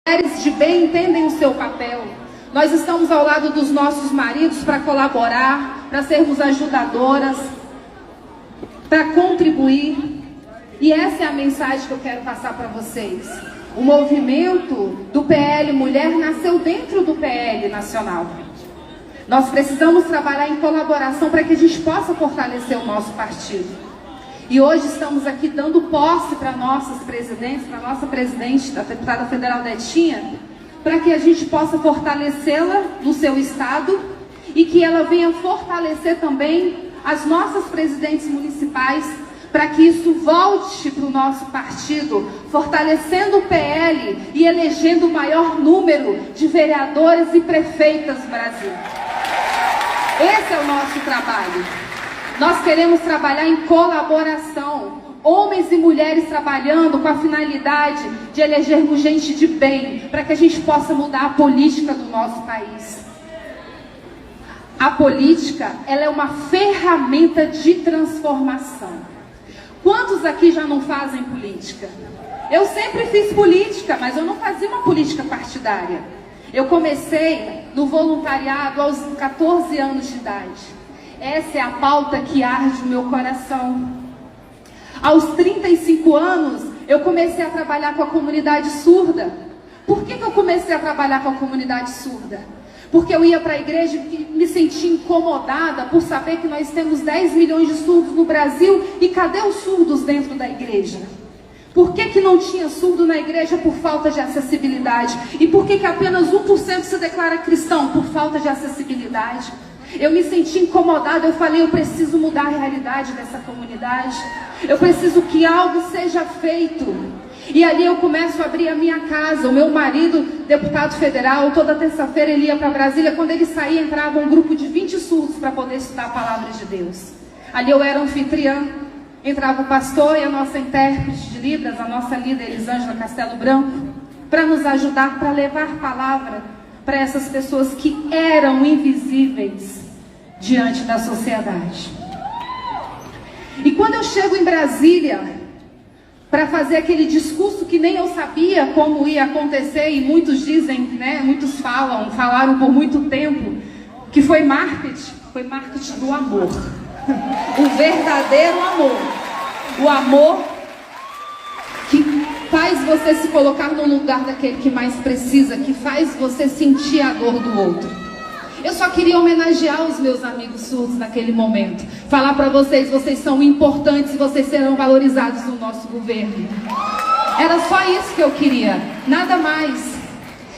Mulheres de bem entendem o seu papel. Nós estamos ao lado dos nossos maridos para colaborar, para sermos ajudadoras, para contribuir. E essa é a mensagem que eu quero passar para vocês. O movimento do PL Mulher nasceu dentro do PL Nacional. Nós precisamos trabalhar em colaboração para que a gente possa fortalecer o nosso partido. E hoje estamos aqui dando posse para nossas presidentes, para a nossa presidente, a deputada federal Netinha, para que a gente possa fortalecê-la no seu estado e que ela venha fortalecer também as nossas presidentes municipais, para que isso volte para o nosso partido, fortalecendo o PL e elegendo o maior número de vereadores e prefeitas do Brasil. Esse é o nosso trabalho. Nós queremos trabalhar em colaboração, homens e mulheres trabalhando com a finalidade de elegermos gente de bem, para que a gente possa mudar a política do nosso país. A política, ela é uma ferramenta de transformação. Quantos aqui já não fazem política? Eu sempre fiz política, mas eu não fazia uma política partidária. Eu comecei no voluntariado aos 14 anos de idade. Essa é a pauta que arde o meu coração. Aos 35 anos, eu comecei a trabalhar com a comunidade surda. Por que eu comecei a trabalhar com a comunidade surda? Porque eu ia para a igreja e me sentia incomodada por saber que nós temos 10 milhões de surdos no Brasil e cadê os surdos dentro da igreja? Por que não tinha surdo na igreja? Por falta de acessibilidade. E por que apenas 1% se declara cristão? Por falta de acessibilidade. Eu me senti incomodada, eu falei, eu preciso mudar a realidade dessa comunidade. Eu preciso que algo seja feito. E ali eu começo a abrir a minha casa. O meu marido, deputado federal, toda terça-feira ele ia para Brasília. Quando ele saía, entrava um grupo de 20 surdos para poder estudar a palavra de Deus. Ali eu era anfitriã. Entrava o pastor e a nossa intérprete de Libras, a nossa líder Elisângela Castelo Branco, para nos ajudar, para levar palavra para essas pessoas que eram invisíveis diante da sociedade. E quando eu chego em Brasília para fazer aquele discurso que nem eu sabia como ia acontecer, e muitos dizem, né, muitos falaram por muito tempo, que foi marketing do amor. O verdadeiro amor. O amor que faz você se colocar no lugar daquele que mais precisa, que faz você sentir a dor do outro. Eu só queria homenagear os meus amigos surdos naquele momento. Falar para vocês, vocês são importantes e vocês serão valorizados no nosso governo. Era só isso que eu queria, nada mais.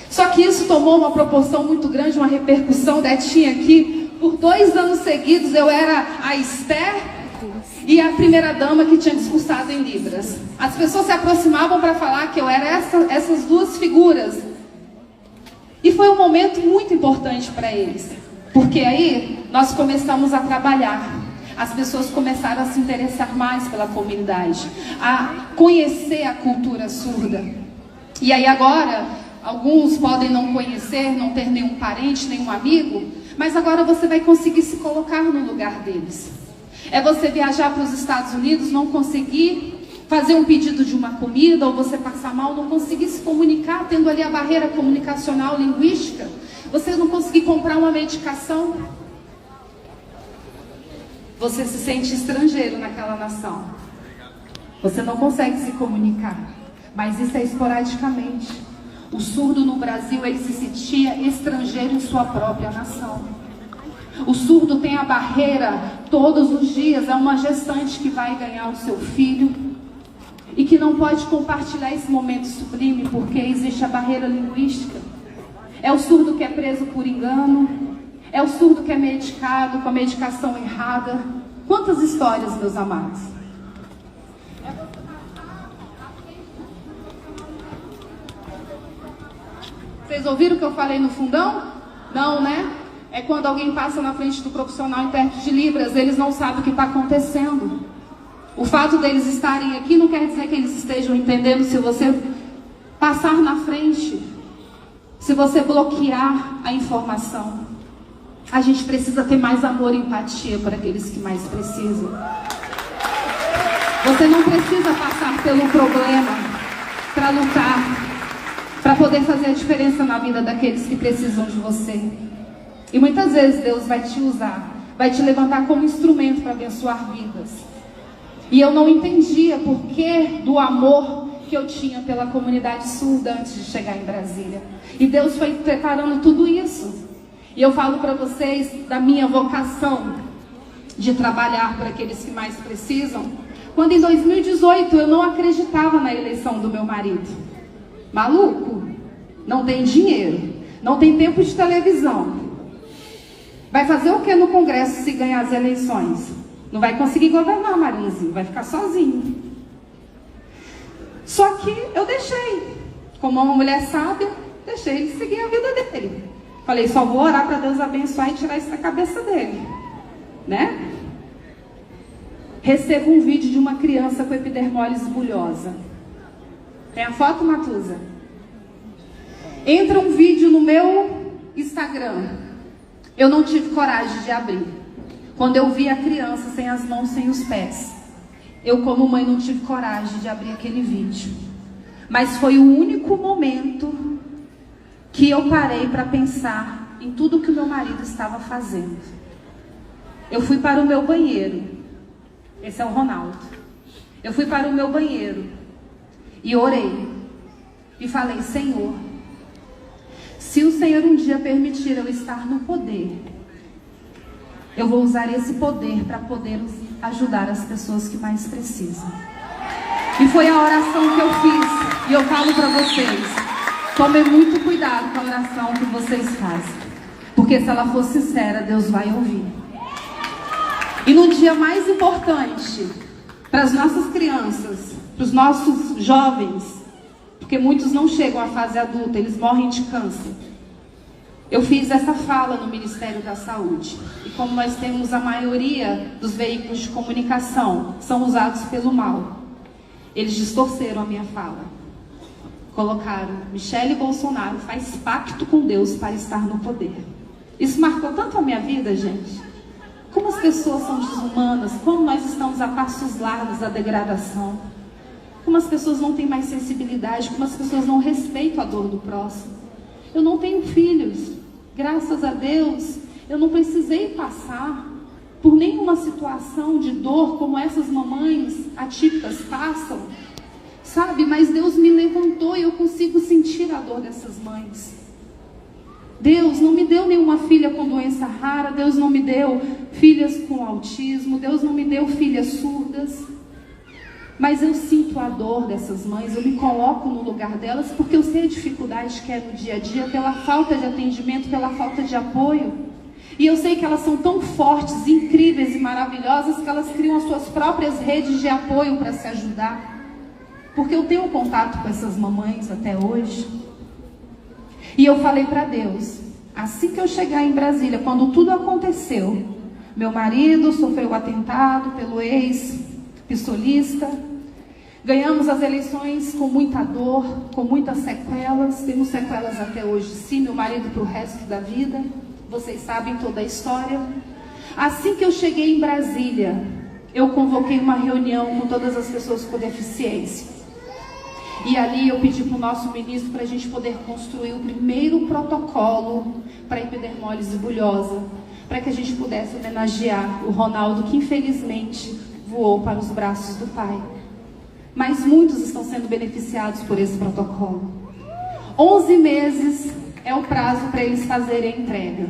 Só que isso tomou uma proporção muito grande, uma repercussão. Netinha aqui, por 2 anos seguidos eu era a Esther e a primeira dama que tinha discursado em Libras. As pessoas se aproximavam para falar que eu era essas duas figuras. E foi um momento muito importante para eles. Porque aí nós começamos a trabalhar. As pessoas começaram a se interessar mais pela comunidade, a conhecer a cultura surda. E aí agora, alguns podem não conhecer, não ter nenhum parente, nenhum amigo, mas agora você vai conseguir se colocar no lugar deles. É você viajar para os Estados Unidos, não conseguir fazer um pedido de uma comida, ou você passar mal, não conseguir se comunicar, tendo ali a barreira comunicacional, linguística. Você não conseguir comprar uma medicação. Você se sente estrangeiro naquela nação. Você não consegue se comunicar. Mas isso é esporadicamente. O surdo no Brasil, ele se sentia estrangeiro em sua própria nação. O surdo tem a barreira todos os dias. É uma gestante que vai ganhar o seu filho e que não pode compartilhar esse momento sublime porque existe a barreira linguística. É o surdo que é preso por engano. É o surdo que é medicado com a medicação errada. Quantas histórias, meus amados? Vocês ouviram o que eu falei no fundão? Não, né? É quando alguém passa na frente do profissional intérprete de Libras, eles não sabem o que está acontecendo. O fato deles estarem aqui não quer dizer que eles estejam entendendo. Se você passar na frente, se você bloquear a informação, a gente precisa ter mais amor e empatia para aqueles que mais precisam. Você não precisa passar pelo problema para lutar, para poder fazer a diferença na vida daqueles que precisam de você. E muitas vezes Deus vai te usar, vai te levantar como instrumento para abençoar vidas. E eu não entendia por que do amor que eu tinha pela comunidade surda antes de chegar em Brasília. E Deus foi preparando tudo isso. E eu falo para vocês da minha vocação de trabalhar por aqueles que mais precisam. Quando em 2018 eu não acreditava na eleição do meu marido. Maluco, não tem dinheiro, não tem tempo de televisão. Vai fazer o que no Congresso se ganhar as eleições? Não vai conseguir governar, Marinzinho, vai ficar sozinho. Só que eu deixei, como uma mulher sábia, deixei ele seguir a vida dele. Falei, só vou orar para Deus abençoar e tirar isso da cabeça dele, né? Recebo um vídeo de uma criança com epidermólise bulhosa. Tem a foto, Matusa? Entra um vídeo no meu Instagram. Eu não tive coragem de abrir. Quando eu vi a criança sem as mãos, sem os pés, eu como mãe não tive coragem de abrir aquele vídeo. Mas foi o único momento que eu parei para pensar em tudo que o meu marido estava fazendo. Eu fui para o meu banheiro. Esse é o Ronaldo. Eu fui para o meu banheiro e orei. E falei, Senhor, se o Senhor um dia permitir eu estar no poder, eu vou usar esse poder para poder ajudar as pessoas que mais precisam. E foi a oração que eu fiz. E eu falo para vocês, tomem muito cuidado com a oração que vocês fazem. Porque se ela for sincera, Deus vai ouvir. E no dia mais importante, para as nossas crianças, para os nossos jovens, porque muitos não chegam à fase adulta, eles morrem de câncer. Eu fiz essa fala no Ministério da Saúde. E como nós temos a maioria dos veículos de comunicação, são usados pelo mal. Eles distorceram a minha fala. Colocaram, Michele Bolsonaro faz pacto com Deus para estar no poder. Isso marcou tanto a minha vida, gente. Como as pessoas são desumanas, como nós estamos a passos largos da degradação. Como as pessoas não têm mais sensibilidade, como as pessoas não respeitam a dor do próximo. Eu não tenho filhos, graças a Deus, eu não precisei passar por nenhuma situação de dor como essas mamães atípicas passam, sabe? Mas Deus me levantou e eu consigo sentir a dor dessas mães. Deus não me deu nenhuma filha com doença rara, Deus não me deu filhas com autismo, Deus não me deu filhas surdas. Mas eu sinto a dor dessas mães, eu me coloco no lugar delas, porque eu sei a dificuldade que é no dia a dia, pela falta de atendimento, pela falta de apoio. E eu sei que elas são tão fortes, incríveis e maravilhosas, que elas criam as suas próprias redes de apoio para se ajudar. Porque eu tenho contato com essas mamães até hoje. E eu falei para Deus, assim que eu chegar em Brasília, quando tudo aconteceu, meu marido sofreu o atentado pelo ex-pistolista, ganhamos as eleições com muita dor, com muitas sequelas, temos sequelas até hoje, sim, meu marido para o resto da vida, vocês sabem toda a história. Assim que eu cheguei em Brasília, eu convoquei uma reunião com todas as pessoas com deficiência. E ali eu pedi para o nosso ministro para a gente poder construir o primeiro protocolo para epidermólise bulhosa, para que a gente pudesse homenagear o Ronaldo, que infelizmente voou para os braços do pai. Mas muitos estão sendo beneficiados por esse protocolo. 11 meses é o prazo para eles fazerem a entrega.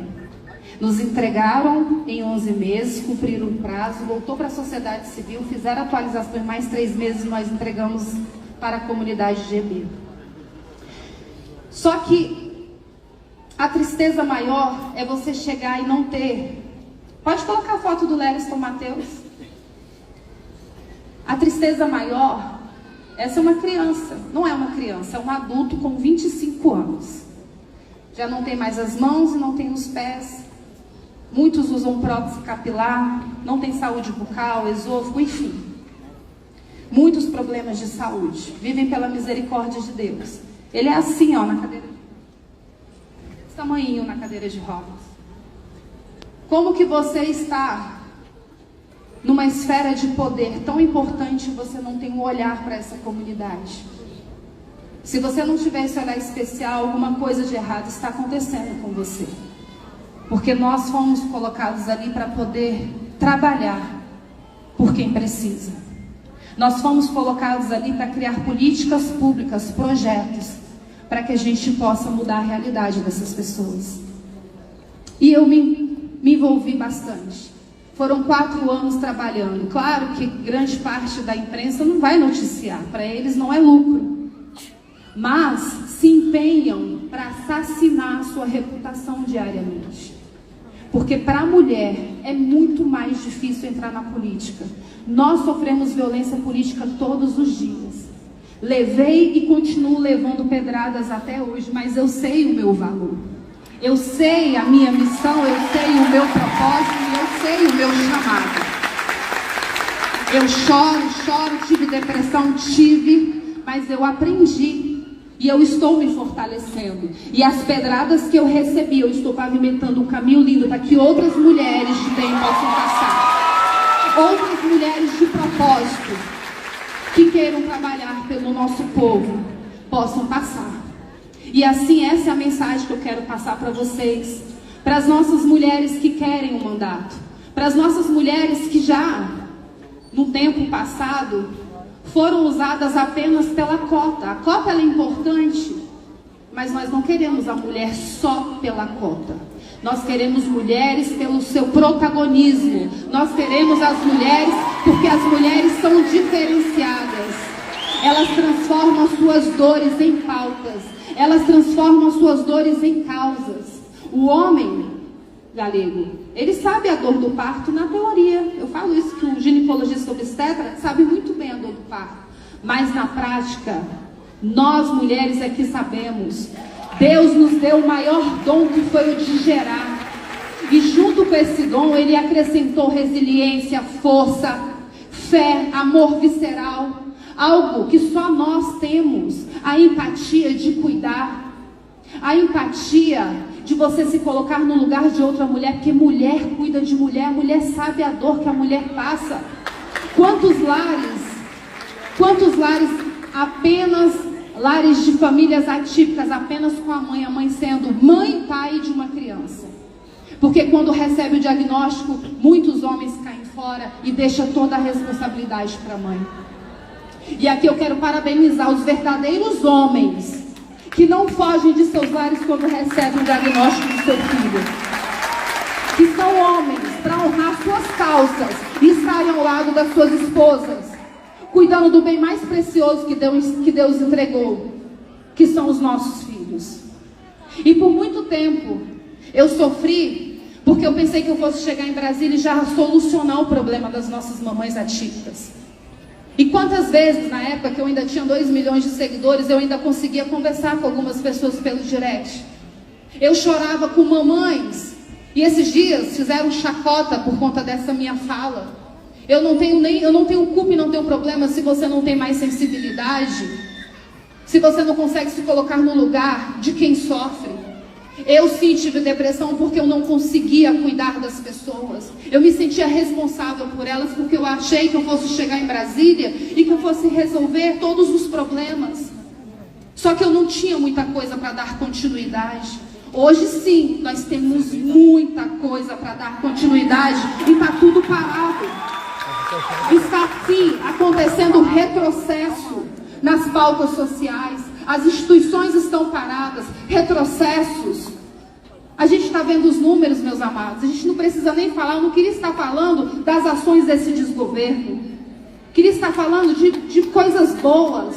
Nos entregaram em 11 meses, cumpriram o prazo, voltou para a sociedade civil, fizeram atualização em mais 3 meses, nós entregamos para a comunidade GB. Só que a tristeza maior é você chegar e não ter. Pode colocar a foto do Lériston Mateus. A tristeza maior, essa é uma criança, não é uma criança, é um adulto com 25 anos. Já não tem mais as mãos e não tem os pés. Muitos usam prótese capilar, não tem saúde bucal, esôfago, enfim. Muitos problemas de saúde, vivem pela misericórdia de Deus. Ele é assim, ó, na cadeira, esse tamanhinho na cadeira de rodas. Como que você está numa esfera de poder tão importante e você não tem um olhar para essa comunidade? Se você não tiver esse olhar especial, alguma coisa de errado está acontecendo com você. Porque nós fomos colocados ali para poder trabalhar por quem precisa. Nós fomos colocados ali para criar políticas públicas, projetos, para que a gente possa mudar a realidade dessas pessoas. E eu me envolvi bastante. Foram 4 anos trabalhando. Claro que grande parte da imprensa não vai noticiar, para eles não é lucro. Mas se empenham para assassinar a sua reputação diariamente. Porque para a mulher é muito mais difícil entrar na política. Nós sofremos violência política todos os dias. Levei e continuo levando pedradas até hoje, mas eu sei o meu valor. Eu sei a minha missão, eu sei o meu propósito e eu sei o meu chamado. Eu choro, tive depressão, mas eu aprendi. E eu estou me fortalecendo. E as pedradas que eu recebi, eu estou pavimentando um caminho lindo para que outras mulheres de bem possam passar. Outras mulheres de propósito, que queiram trabalhar pelo nosso povo, possam passar. E assim, essa é a mensagem que eu quero passar para vocês. Para as nossas mulheres que querem um mandato. Para as nossas mulheres que já, no tempo passado, foram usadas apenas pela cota. A cota ela é importante, mas nós não queremos a mulher só pela cota. Nós queremos mulheres pelo seu protagonismo. Nós queremos as mulheres porque as mulheres são diferenciadas. Elas transformam as suas dores em pautas. Elas transformam as suas dores em causas. O homem galego, ele sabe a dor do parto na teoria. Eu falo isso que o ginecologista obstetra sabe muito bem a dor do parto. Mas na prática, nós mulheres é que sabemos. Deus nos deu o maior dom que foi o de gerar. E junto com esse dom, Ele acrescentou resiliência, força, fé, amor visceral. Algo que só nós temos. A empatia de cuidar. A empatia de você se colocar no lugar de outra mulher, porque mulher cuida de mulher, a mulher sabe a dor que a mulher passa. Quantos lares apenas, lares de famílias atípicas, apenas com a mãe sendo mãe e pai de uma criança. Porque quando recebe o diagnóstico, muitos homens caem fora e deixam toda a responsabilidade para a mãe. E aqui eu quero parabenizar os verdadeiros homens que não fogem de seus lares quando recebem o diagnóstico do seu filho. Que são homens para honrar suas causas e estarem ao lado das suas esposas, cuidando do bem mais precioso que Deus entregou, que são os nossos filhos. E por muito tempo eu sofri, porque eu pensei que eu fosse chegar em Brasília e já solucionar o problema das nossas mamães atípicas. E quantas vezes, na época que eu ainda tinha 2 milhões de seguidores, eu ainda conseguia conversar com algumas pessoas pelo direct. Eu chorava com mamães, e esses dias fizeram chacota por conta dessa minha fala. Eu não tenho culpa e não tenho problema se você não tem mais sensibilidade, se você não consegue se colocar no lugar de quem sofre. Eu sim tive depressão porque eu não conseguia cuidar das pessoas. Eu me sentia responsável por elas porque eu achei que eu fosse chegar em Brasília e que eu fosse resolver todos os problemas. Só que eu não tinha muita coisa para dar continuidade. Hoje sim, nós temos muita coisa para dar continuidade e está tudo parado. Está sim acontecendo retrocesso nas pautas sociais. As instituições estão paradas, retrocessos. A gente está vendo os números, meus amados. A gente não precisa nem falar, eu não queria estar falando das ações desse desgoverno. Queria estar falando de coisas boas,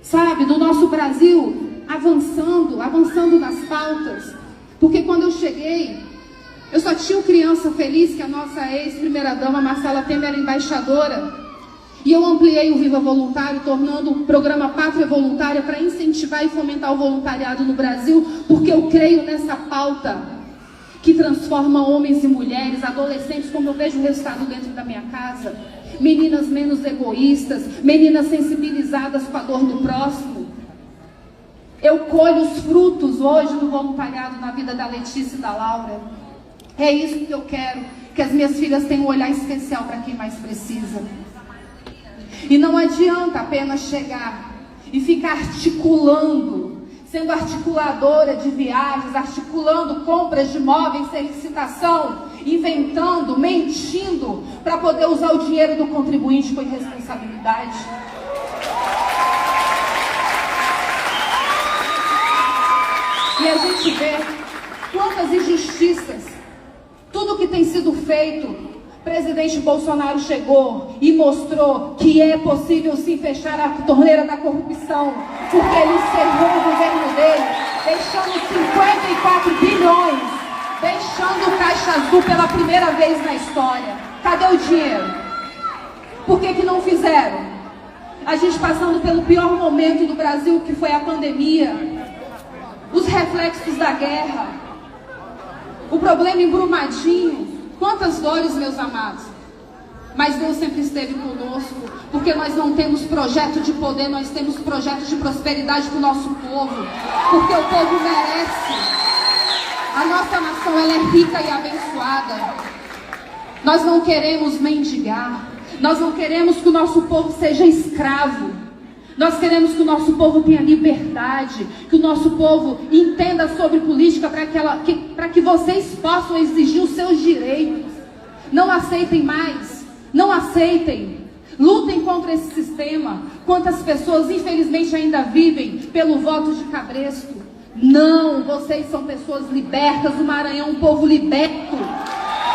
sabe? Do nosso Brasil avançando nas pautas. Porque quando eu cheguei, eu só tinha o Criança Feliz, que a nossa ex-primeira-dama, Marcela Temer, era embaixadora. E eu ampliei o Viva Voluntário, tornando o programa Pátria Voluntária para incentivar e fomentar o voluntariado no Brasil, porque eu creio nessa pauta que transforma homens e mulheres, adolescentes, como eu vejo o resultado dentro da minha casa, meninas menos egoístas, meninas sensibilizadas com a dor do próximo. Eu colho os frutos hoje do voluntariado na vida da Letícia e da Laura. É isso que eu quero, que as minhas filhas tenham um olhar especial para quem mais precisa. E não adianta apenas chegar e fica articulando, sendo articuladora de viagens, articulando compras de imóveis sem licitação, inventando, mentindo, para poder usar o dinheiro do contribuinte com irresponsabilidade. E a gente vê quantas injustiças, tudo que tem sido feito. O presidente Bolsonaro chegou e mostrou que é possível sim fechar a torneira da corrupção, porque ele encerrou o governo dele, deixando 54 bilhões, deixando o Caixa Azul pela primeira vez na história. Cadê o dinheiro? Por que não fizeram? A gente passando pelo pior momento do Brasil, que foi a pandemia, os reflexos da guerra, o problema em Brumadinho. Quantas dores, meus amados. Mas Deus sempre esteve conosco, porque nós não temos projeto de poder, nós temos projeto de prosperidade para o nosso povo, porque o povo merece. A nossa nação, ela é rica e abençoada. Nós não queremos mendigar, nós não queremos que o nosso povo seja escravo. Nós queremos que o nosso povo tenha liberdade, que o nosso povo entenda sobre política para que vocês possam exigir os seus direitos. Não aceitem mais, não aceitem. Lutem contra esse sistema. Quantas pessoas infelizmente ainda vivem pelo voto de cabresto. Não, vocês são pessoas libertas, o Maranhão é um povo liberto.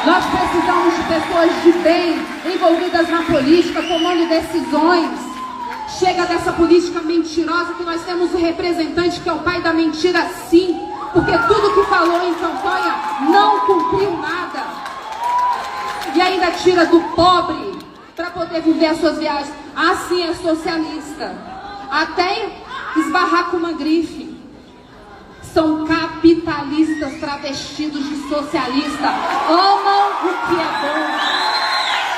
Nós precisamos de pessoas de bem, envolvidas na política, tomando decisões. Chega dessa política mentirosa, que nós temos um representante que é o pai da mentira, sim, porque tudo que falou em campanha não cumpriu nada. E ainda tira do pobre para poder viver as suas viagens. Assim é socialista. Até esbarrar com uma grife. São capitalistas travestidos de socialista. Amam o que é bom,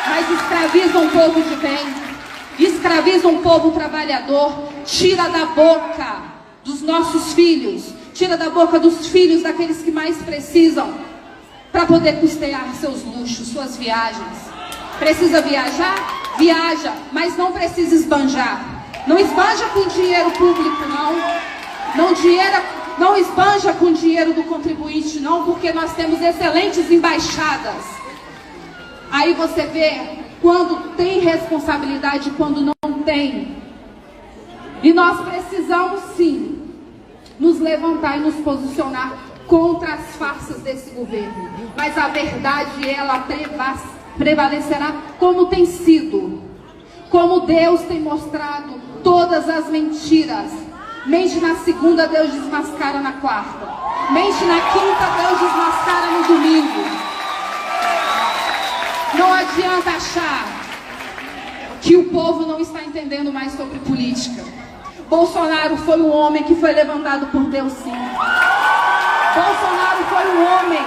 mas escravizam o povo de bem. Escraviza um povo trabalhador, tira da boca dos nossos filhos, tira da boca dos filhos daqueles que mais precisam, para poder custear seus luxos, suas viagens. Precisa viajar? Viaja, mas não precisa esbanjar. Não esbanja com dinheiro público, não. Não esbanja com dinheiro do contribuinte, não, porque nós temos excelentes embaixadas. Aí você vê quando tem responsabilidade e quando não tem. E nós precisamos sim nos levantar e nos posicionar contra as farsas desse governo. Mas a verdade, ela prevalecerá, como tem sido. Como Deus tem mostrado todas as mentiras. Mente na segunda, Deus desmascara na quarta. Mente na quinta, Deus desmascara no domingo. Não adianta achar que o povo não está entendendo mais sobre política. Bolsonaro foi um homem que foi levantado por Deus, sim. Bolsonaro foi um homem.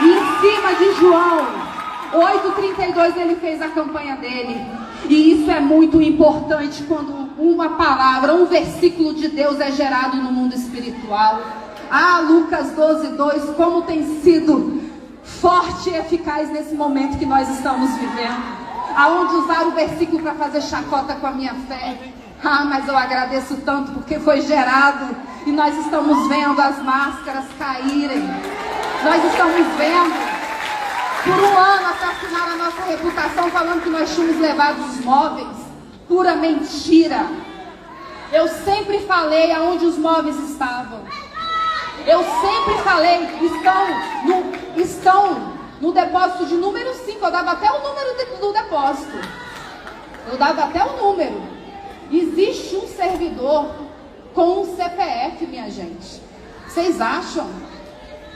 E em cima de João 8,32 ele fez a campanha dele. E isso é muito importante quando uma palavra, um versículo de Deus é gerado no mundo espiritual. Ah, Lucas 12,2, como tem sido forte e eficaz nesse momento que nós estamos vivendo. Aonde usar o versículo para fazer chacota com a minha fé. Ah, mas eu agradeço tanto porque foi gerado e nós estamos vendo as máscaras caírem. Nós estamos vendo, por um ano, assassinar a nossa reputação falando que nós tínhamos levado os móveis. Pura mentira. Eu sempre falei aonde os móveis estavam. Eu sempre falei, estão no depósito de número 5. Eu dava até o número do depósito. Eu dava até o número. Existe um servidor com um CPF, minha gente. Vocês acham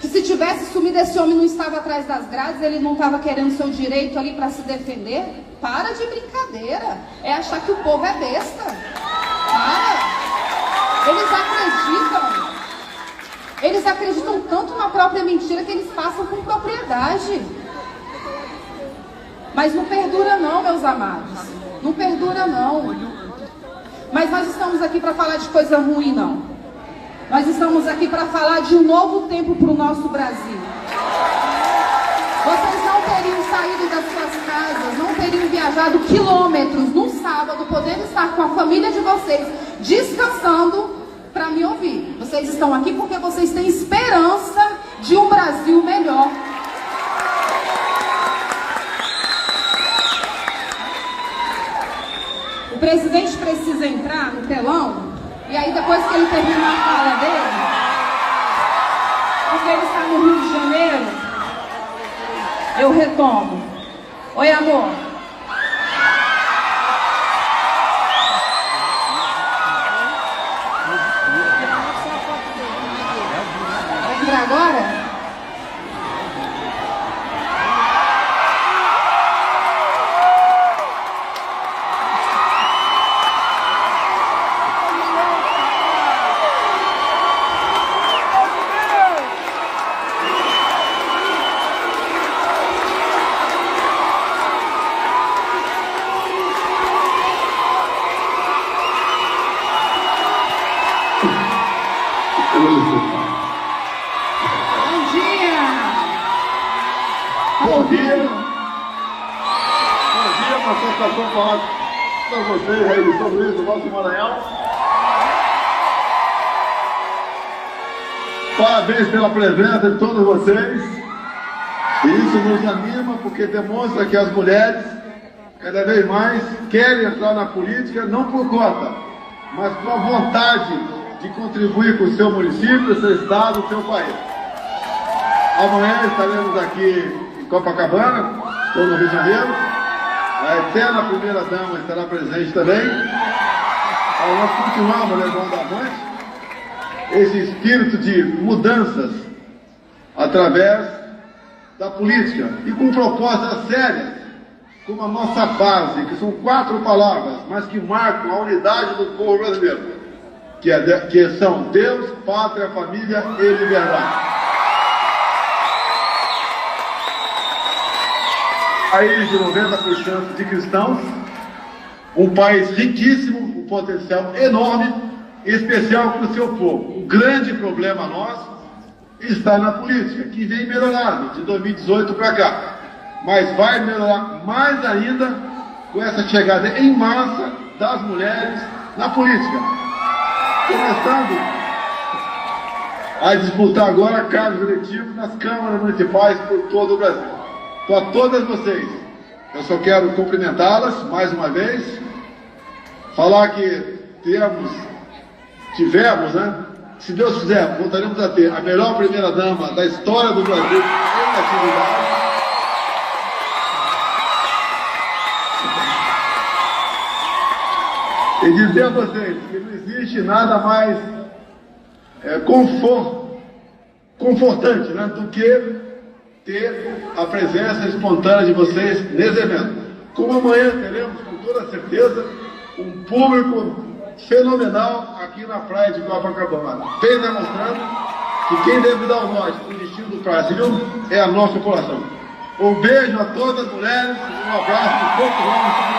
que se tivesse sumido, esse homem não estava atrás das grades, ele não estava querendo seu direito ali para se defender? Para de brincadeira. É achar que o povo é besta. Para. Eles acreditam tanto na própria mentira que eles passam com propriedade. Mas não perdura não, meus amados. Não perdura não. Mas nós estamos aqui para falar de coisa ruim, não. Nós estamos aqui para falar de um novo tempo para o nosso Brasil. Vocês não teriam saído das suas casas, não teriam viajado quilômetros num sábado, podendo estar com a família de vocês, descansando para me ouvir. Vocês estão aqui porque vocês têm esperança de um Brasil melhor. O presidente precisa entrar no telão, e aí depois que ele terminar a fala dele, porque ele está no Rio de Janeiro, eu retomo. Oi, amor. Vai entrar agora? Bom dia, uma satisfação falar com vocês aí de São Luís do nosso Maranhão. Parabéns pela presença de todos vocês. E isso nos anima porque demonstra que as mulheres cada vez mais querem entrar na política, não por cota, mas com a vontade de contribuir com o seu município, o seu estado, o seu país. Amanhã estaremos aqui em Copacabana, estou no Rio de Janeiro. A eterna primeira-dama estará presente também. Nós continuamos levando avante esse espírito de mudanças através da política e com propostas sérias, como a nossa base, que são 4 palavras, mas que marcam a unidade do povo brasileiro, que são Deus, Pátria, Família e Liberdade. País de 90% de cristãos, um país riquíssimo, um potencial enorme, em especial para o seu povo. O grande problema nosso está na política, que vem melhorando de 2018 para cá, mas vai melhorar mais ainda com essa chegada em massa das mulheres na política, começando a disputar agora cargos eletivos nas câmaras municipais por todo o Brasil. Então, a todas vocês, eu só quero cumprimentá-las mais uma vez, falar que tivemos, né? Se Deus quiser, voltaremos a ter a melhor primeira-dama da história do Brasil em atividade. E dizer a vocês que não existe nada mais confortante, né, do que ter a presença espontânea de vocês nesse evento. Como amanhã teremos, com toda certeza, um público fenomenal aqui na praia de Copacabana, bem demonstrando que quem deve dar o norte do destino do Brasil é a nossa população. Um beijo a todas as mulheres, um abraço de pouco longe.